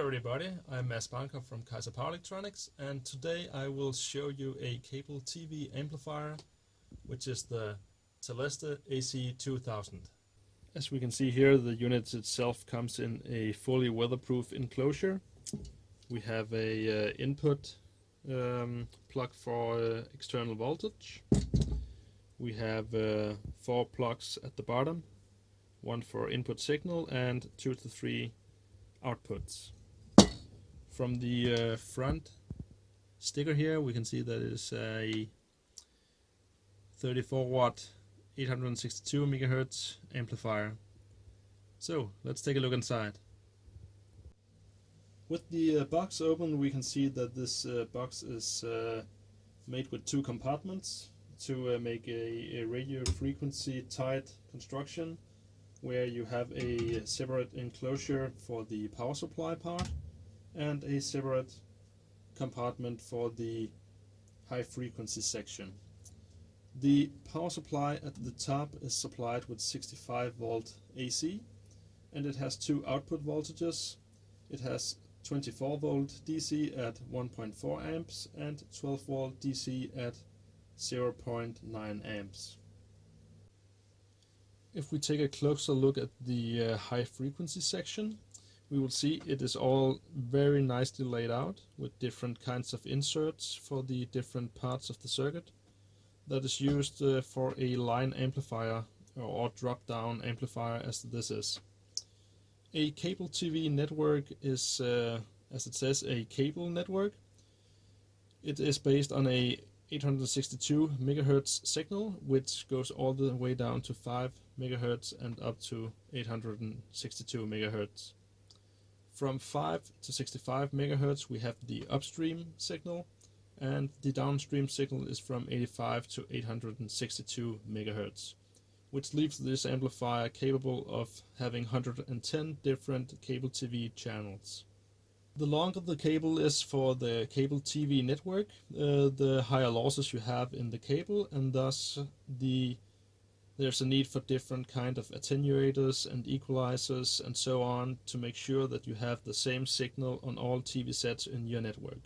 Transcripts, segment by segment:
everybody, I'm Mads Banker from Kaiser Power Electronics, and today I will show you a cable TV amplifier, which is the Teleste AC2000. As we can see here, the unit itself comes in a fully weatherproof enclosure. We have a input plug for external voltage. We have 4 plugs at the bottom, one for input signal and 2 to 3 outputs. From the front sticker here, we can see that it is a 34 watt 862 megahertz amplifier. So let's take a look inside. With the box open, we can see that this box is made with 2 compartments to make a radio frequency tight construction, where you have a separate enclosure for the power supply part and a separate compartment for the high frequency section. The power supply at the top is supplied with 65 volt AC, and it has 2 output voltages. It has 24 volt DC at 1.4 amps and 12 volt DC at 0.9 amps. If we take a closer look at the high frequency section, we will see it is all very nicely laid out with different kinds of inserts for the different parts of the circuit that is used for a line amplifier or drop down amplifier, as this is. A cable TV network is, as it says, a cable network. It is based on a 862 megahertz signal, which goes all the way down to 5 megahertz and up to 862 megahertz. From 5 to 65 megahertz we have the upstream signal, and the downstream signal is from 85 to 862 megahertz, which leaves this amplifier capable of having 110 different cable TV channels. The longer the cable is for the cable TV network, the higher losses you have in the cable, and thus there's a need for different kind of attenuators and equalizers and so on to make sure that you have the same signal on all TV sets in your network.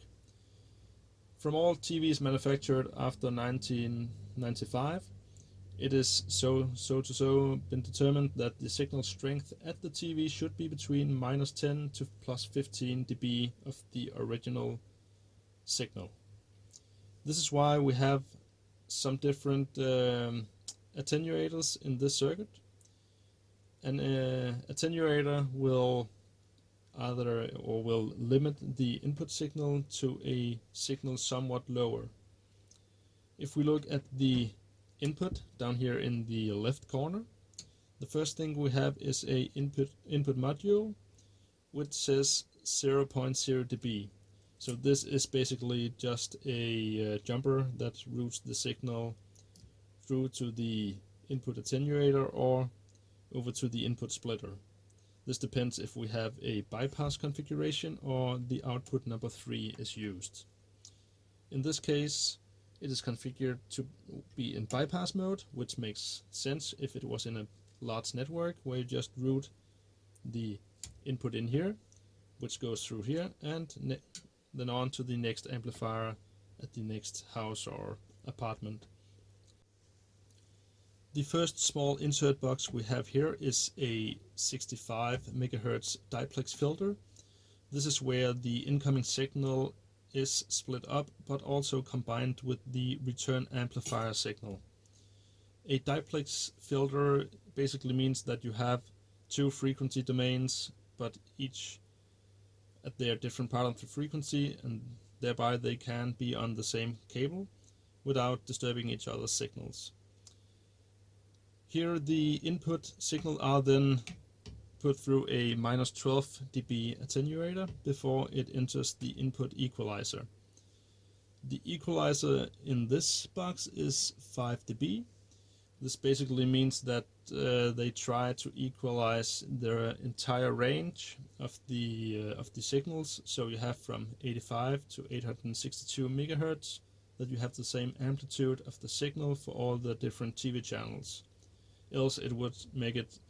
From all TVs manufactured after 1995, it is so been determined that the signal strength at the TV should be between -10 to +15 dB of the original signal. This is why we have some different attenuators in this circuit. An attenuator will will limit the input signal to a signal somewhat lower. If we look at the input down here in the left corner, the first thing we have is a input module which says 0.0 dB. So this is basically just a jumper that routes the signal through to the input attenuator or over to the input splitter. This depends if we have a bypass configuration or the output number 3 is used. In this case, it is configured to be in bypass mode, which makes sense if it was in a large network where you just route the input in here, which goes through here, and then on to the next amplifier at the next house or apartment. The first small insert box we have here is a 65 megahertz diplex filter. This is where the incoming signal is split up but also combined with the return amplifier signal. A diplex filter basically means that you have 2 frequency domains, but each at their different part of the frequency, and thereby they can be on the same cable without disturbing each other's signals. Here the input signal are then put through a -12 dB attenuator before it enters the input equalizer. The equalizer in this box is 5 dB. This basically means that they try to equalize their entire range of the signals. So you have from 85 to 862 megahertz, that you have the same amplitude of the signal for all the different TV channels. Else it would make it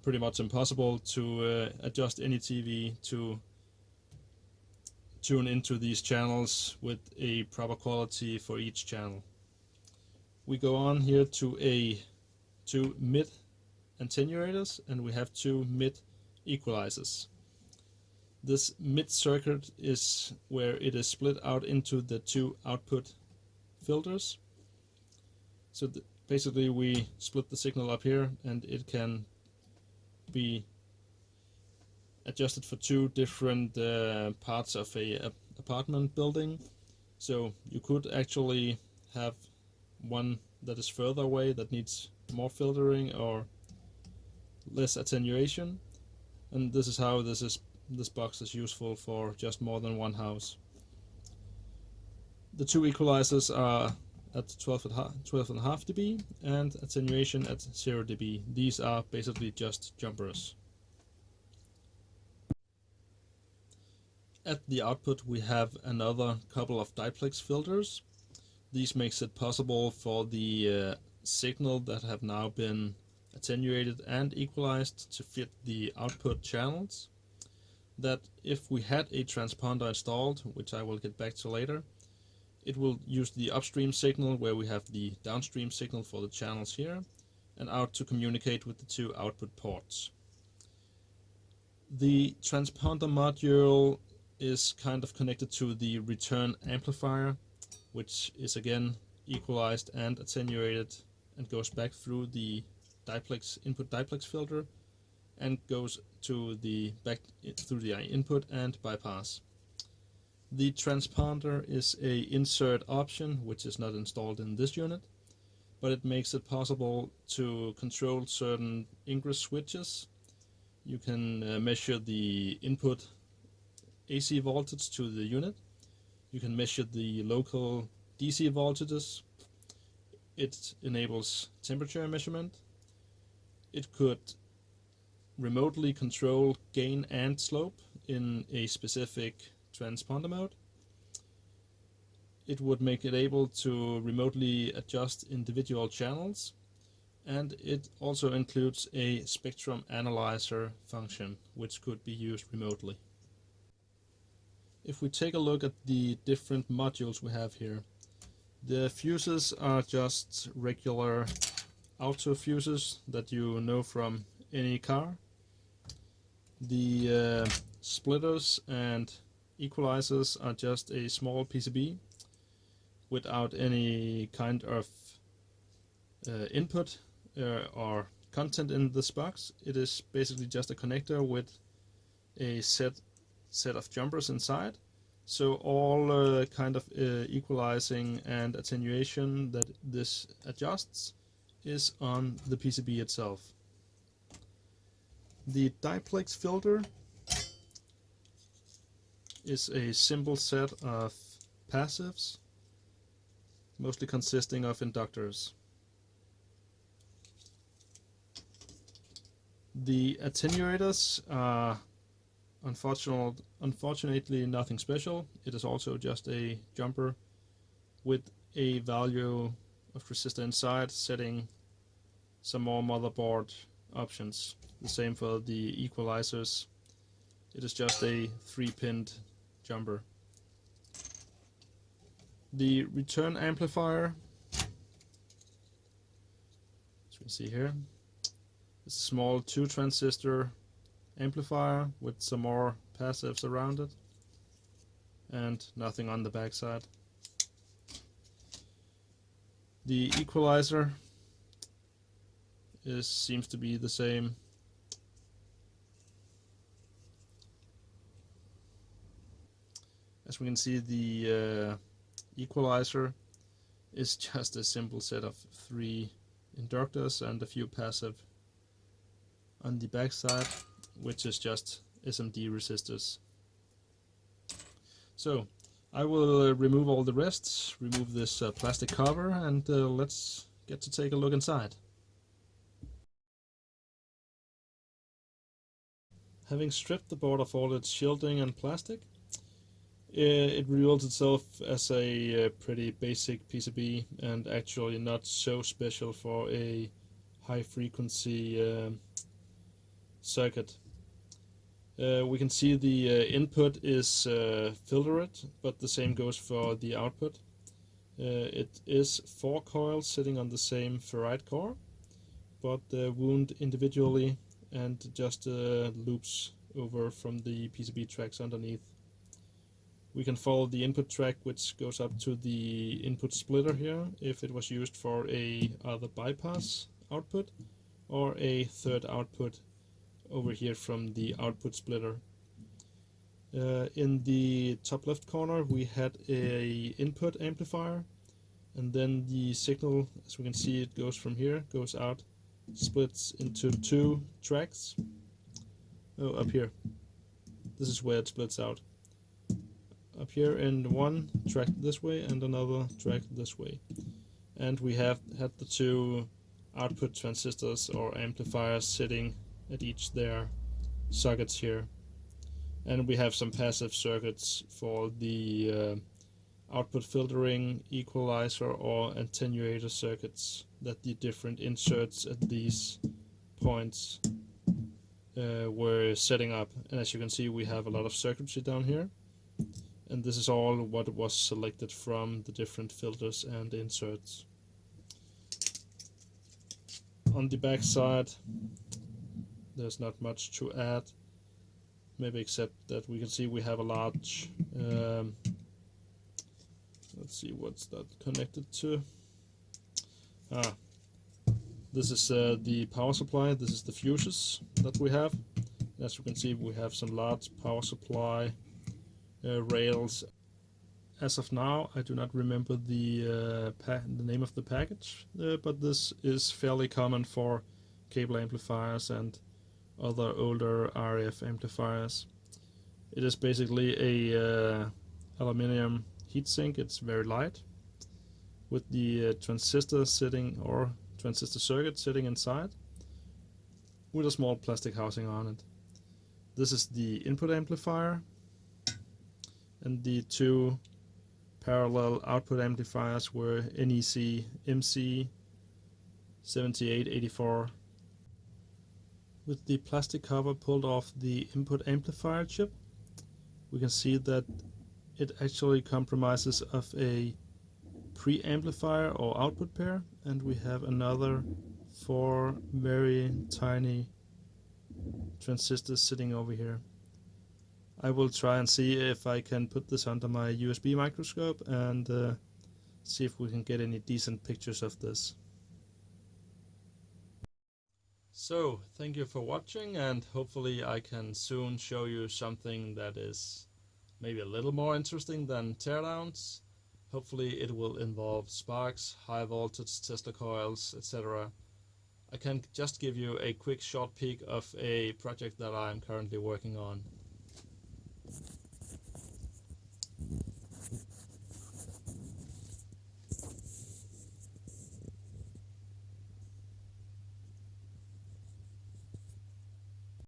pretty much impossible to adjust any TV to tune into these channels with a proper quality for each channel. We go on here to two mid attenuators, and we have two mid equalizers. This mid circuit is where it is split out into the two output filters. So basically we split the signal up here, and it can be adjusted for two different parts of a apartment building. So you could actually have one that is further away that needs more filtering or less attenuation, and this is how this box is useful for just more than one house. The two equalizers are at 12.5 dB and attenuation at 0 dB. These are basically just jumpers. At the output we have another couple of diplex filters. These makes it possible for the signal that have now been attenuated and equalized to fit the output channels. That if we had a transponder installed, which I will get back to later, it will use the upstream signal where we have the downstream signal for the channels here, and out to communicate with the two output ports. The transponder module is kind of connected to the return amplifier, which is again equalized and attenuated and goes back through the input diplex filter and goes to the back through the input and bypass. The transponder is a insert option which is not installed in this unit, but it makes it possible to control certain ingress switches. You can measure the input AC voltage to the unit. You can measure the local DC voltages. It enables temperature measurement. It could remotely control gain and slope in a specific transponder mode. It would make it able to remotely adjust individual channels, and it also includes a spectrum analyzer function which could be used remotely. If we take a look at the different modules we have here, the fuses are just regular auto fuses that you know from any car. The splitters and equalizers are just a small PCB without any kind of input or content in this box. It is basically just a connector with a set of jumpers inside. So all kind of equalizing and attenuation that this adjusts is on the PCB itself. The diplex filter is a simple set of passives, mostly consisting of inductors. The attenuators are unfortunately nothing special. It is also just a jumper with a value of resistor inside, setting some more motherboard options. The same for the equalizers. It is just a 3-pinned jumper. The return amplifier, as you can see here, is a small 2-transistor amplifier with some more passives around it and nothing on the backside. The equalizer seems to be the same. As we can see, the equalizer is just a simple set of 3 inductors and a few passive on the backside, which is just SMD resistors. So I will remove all the rest, remove this plastic cover, and let's get to take a look inside. Having stripped the board of all its shielding and plastic, it reveals itself as a pretty basic PCB and actually not so special for a high frequency circuit. We can see the input is filtered, but the same goes for the output. It is 4 coils sitting on the same ferrite core, but wound individually and just loops over from the PCB tracks underneath. We can follow the input track, which goes up to the input splitter here if it was used for either bypass output or a third output over here from the output splitter. In the top left corner we had a input amplifier, and then the signal, as we can see, it goes from here, goes out, splits into 2 tracks. Oh, up here. This is where it splits out. Up here in one track this way and another track this way. And we have had the 2 output transistors or amplifiers sitting at each their sockets here. And we have some passive circuits for the output filtering, equalizer or attenuator circuits that the different inserts at these points were setting up. And as you can see, we have a lot of circuitry down here. And this is all what was selected from the different filters and inserts. On the back side, there's not much to add, maybe except that we can see we have a large, let's see, what's that connected to? This is the power supply. This is the fuses that we have. As you can see, we have some large power supply rails. As of now, I do not remember the name of the package, but this is fairly common for cable amplifiers and other older RF amplifiers. It is basically a aluminium heatsink. It's very light, with the transistor sitting, or transistor circuit sitting inside, with a small plastic housing on it. This is the input amplifier, and the 2 parallel output amplifiers were NEC MC7884. With the plastic cover pulled off the input amplifier chip, we can see that it actually comprises of a preamplifier or output pair, and we have another 4 very tiny transistors sitting over here. I will try and see if I can put this under my USB microscope and see if we can get any decent pictures of this. So, thank you for watching, and hopefully I can soon show you something that is maybe a little more interesting than teardowns. Hopefully it will involve sparks, high voltage Tesla coils, etc. I can just give you a quick short peek of a project that I am currently working on.